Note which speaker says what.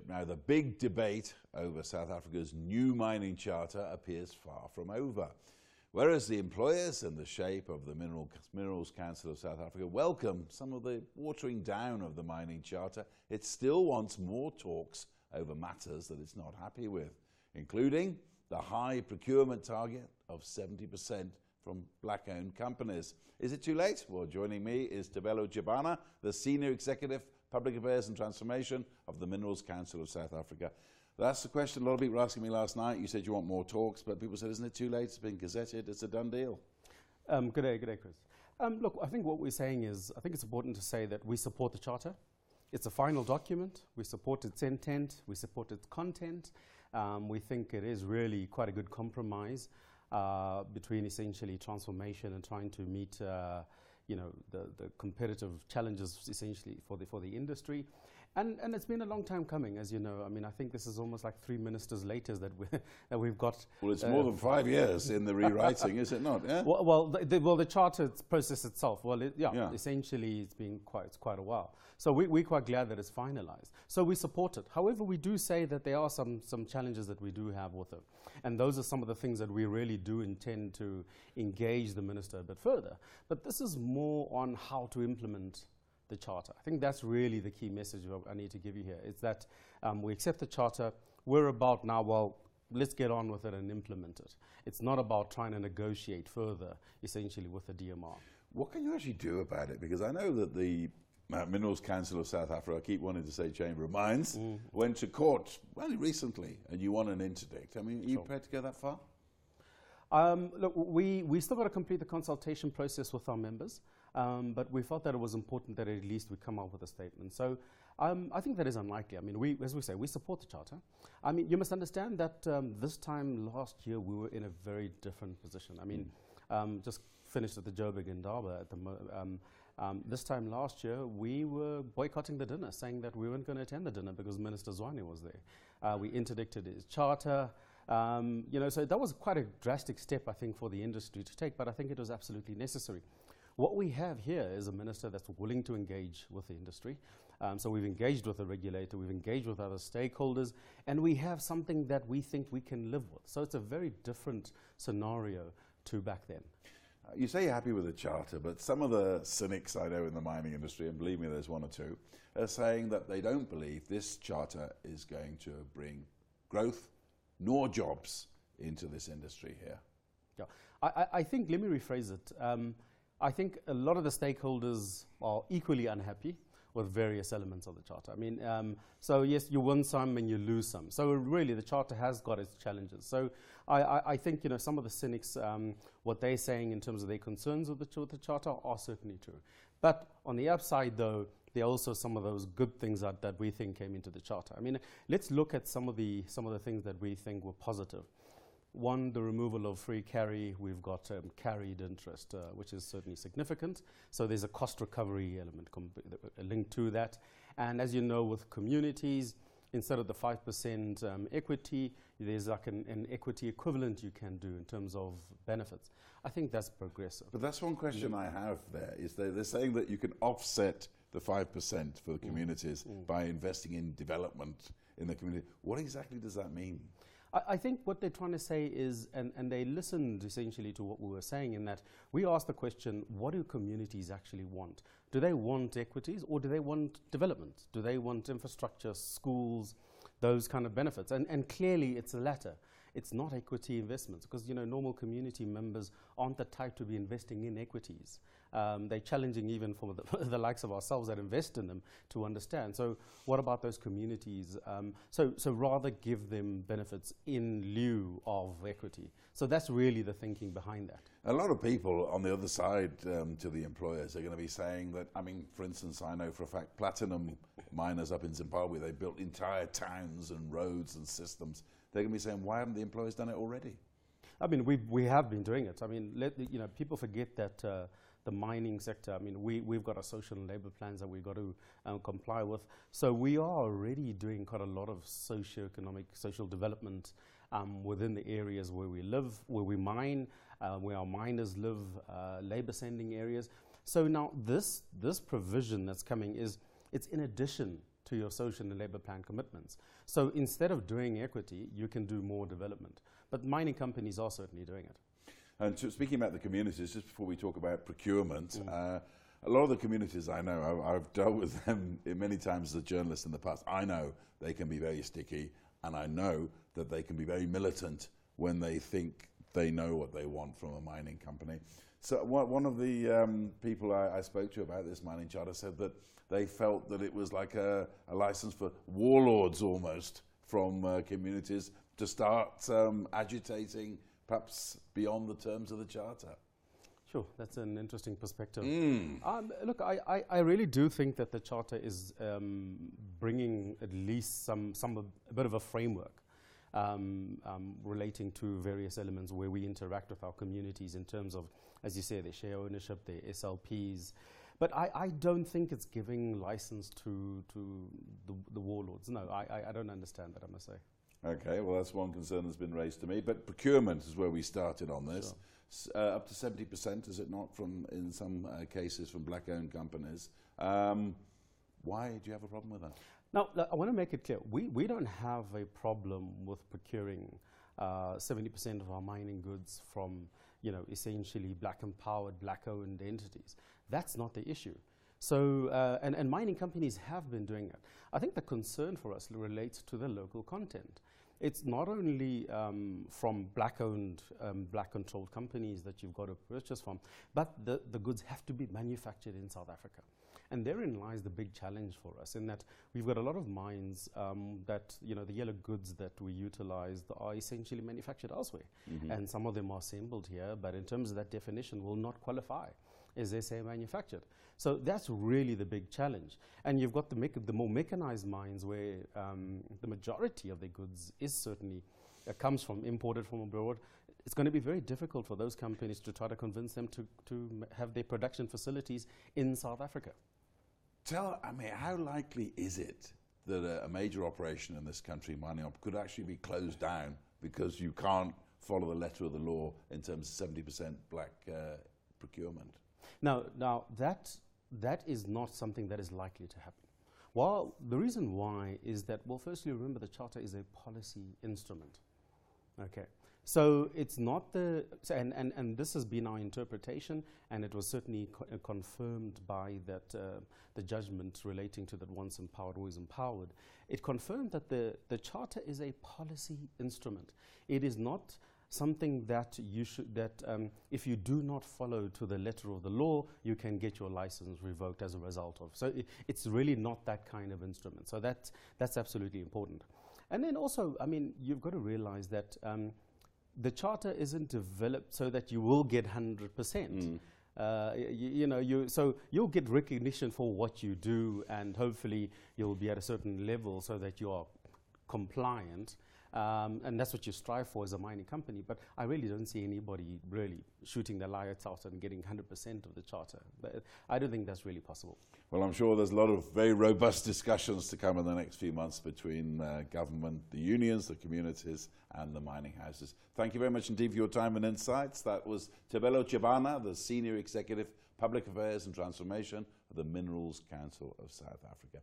Speaker 1: Now, the big debate over South Africa's new mining charter appears far from over. Whereas the employers in the shape of the Minerals Council of South Africa welcome some of the watering down of the mining charter, it still wants more talks over matters that it's not happy with, including the high procurement target of 70% from black-owned companies. Is it too late? Well, joining me is Tebello Chabana, the Senior Executive, Public Affairs and Transformation of the Minerals Council of South Africa. That's the question a lot of people were asking me last night. You said you want more talks, but people said, isn't it too late? It's been gazetted. It's a done deal.
Speaker 2: Good day, Chris. Look, I think what we're saying is, I think it's important to say that we support the Charter. It's a final document. We support its intent. We support its content. We think it is really quite a good compromise between essentially transformation and trying to meet the competitive challenges essentially for the industry. And it's been a long time coming, as you know. I mean, I think this is almost like 3 ministers later that we've got.
Speaker 1: Well, it's more than 5 years in the rewriting, is it not? Yeah?
Speaker 2: Well, the charter process itself, essentially it's been quite a while. So we're quite glad that it's finalized. So we support it. However, we do say that there are some challenges that we do have with it. And those are some of the things that we really do intend to engage the minister a bit further. But this is more on how to implement the charter. I think that's really the key message I need to give you here. It's that we accept the charter. We're about now, well, let's get on with it and implement it. It's not about trying to negotiate further, essentially, with the DMR.
Speaker 1: What can you actually do about it? Because I know that the Minerals Council of South Africa, I keep wanting to say Chamber of Mines, went to court only recently, and you won an interdict. I mean, are you prepared to go that far?
Speaker 2: Look, we still got to complete the consultation process with our members, but we felt that it was important that at least we come up with a statement. So I think that is unlikely. I mean, as we say, we support the charter. I mean, you must understand that this time last year we were in a very different position. I mean, just finished at the Joburg Indaba at the this time last year, we were boycotting the dinner, saying that we weren't going to attend the dinner because Minister Zwane was there. We interdicted his charter. So that was quite a drastic step, I think, for the industry to take, but I think it was absolutely necessary. What we have here is a minister that's willing to engage with the industry. So we've engaged with the regulator, we've engaged with other stakeholders, and we have something that we think we can live with. So it's a very different scenario to back then.
Speaker 1: You say you're happy with the charter, but some of the cynics I know in the mining industry, and believe me, there's one or two, are saying that they don't believe this charter is going to bring growth nor jobs into this industry here.
Speaker 2: Yeah, I think, let me rephrase it. I think a lot of the stakeholders are equally unhappy with various elements of the charter. I mean, so yes, you win some and you lose some. So really, the charter has got its challenges. So I think, some of the cynics, what they're saying in terms of their concerns with the charter are certainly true. But on the upside, though, there are also some of those good things that we think came into the charter. I mean, let's look at some of the things that we think were positive. One, the removal of free carry. We've got carried interest, which is certainly significant. So there's a cost recovery element linked to that. And as you know, with communities, instead of the 5% equity, there's like an equity equivalent you can do in terms of benefits. I think that's progressive.
Speaker 1: But that's one question I have there, is they're saying that you can offset the 5% for the communities by investing in development in the community. What exactly does that mean?
Speaker 2: I think what they're trying to say is, and they listened essentially to what we were saying, in that we asked the question, what do communities actually want? Do they want equities or do they want development? Do they want infrastructure, schools, those kind of benefits? And clearly it's the latter. It's not equity investments because, normal community members aren't the type to be investing in equities. They're challenging even for the likes of ourselves that invest in them to understand. So what about those communities? So rather give them benefits in lieu of equity. So that's really the thinking behind that.
Speaker 1: A lot of people on the other side to the employers are going to be saying that, I mean, for instance, I know for a fact platinum miners up in Zimbabwe, they built entire towns and roads and systems. They're going to be saying, why haven't the employers done it already?
Speaker 2: I mean, we have been doing it. I mean, people forget that the mining sector, I mean, we've got our social and labor plans that we've got to comply with. So we are already doing quite a lot of socio-economic, social development within the areas where we live, where we mine, where our miners live, labor sending areas. So now this provision that's coming it's in addition to your social and labour plan commitments. So instead of doing equity, you can do more development. But mining companies are certainly doing it.
Speaker 1: And speaking about the communities, just before we talk about procurement, a lot of the communities I know, I've dealt with them many times as a journalist in the past. I know they can be very sticky, and I know that they can be very militant when they think they know what they want from a mining company. So one of the people I spoke to about this mining charter said that they felt that it was like a license for warlords almost from communities to start agitating perhaps beyond the terms of the charter.
Speaker 2: Sure, that's an interesting perspective. Look, I really do think that the Charter is bringing at least a bit of a framework relating to various elements where we interact with our communities in terms of, as you say, their share ownership, their SLPs. But I don't think it's giving license to the warlords. No, I don't understand that, I must say.
Speaker 1: Okay, well, that's one concern that's been raised to me. But procurement is where we started on this. Sure. Up to 70%, is it not, from in some cases from black-owned companies. Why do you have a problem with that?
Speaker 2: Now, I want to make it clear. We don't have a problem with procuring 70% of our mining goods from, essentially black-empowered, black-owned entities. That's not the issue. So, and mining companies have been doing it. I think the concern for us relates to the local content. It's not only from black-owned, black-controlled companies that you've got to purchase from, but the goods have to be manufactured in South Africa. And therein lies the big challenge for us, in that we've got a lot of mines that, the yellow goods that we utilize are essentially manufactured elsewhere. And some of them are assembled here, but in terms of that definition will not qualify as SA manufactured. So that's really the big challenge. And you've got the more mechanized mines where the majority of their goods is certainly comes from imported from abroad. It's going to be very difficult for those companies to try to convince them to have their production facilities in South Africa.
Speaker 1: How likely is it that a major operation in this country, mining op, could actually be closed down because you can't follow the letter of the law in terms of 70% black procurement?
Speaker 2: Now that is not something that is likely to happen. Well, the reason why is that, well, firstly, remember the Charter is a policy instrument. Okay. So it's not and this has been our interpretation, and it was certainly confirmed by that the judgment relating to that once empowered, always empowered. It confirmed that the Charter is a policy instrument. It is not something that if you do not follow to the letter of the law, you can get your license revoked as a result of. So it's really not that kind of instrument. So that's absolutely important. And then also, you've got to realize that the Charter isn't developed so that you will get 100%. So you'll get recognition for what you do, and hopefully you'll be at a certain level so that you are compliant. And that's what you strive for as a mining company. But I really don't see anybody really shooting their lights out and getting 100% of the Charter. But I don't think that's really possible. Well,
Speaker 1: I'm sure there's a lot of very robust discussions to come in the next few months between government, the unions, the communities, and the mining houses. Thank you very much indeed for your time and insights. That was Tebello Chabana, the Senior Executive, Public Affairs and Transformation of the Minerals Council of South Africa.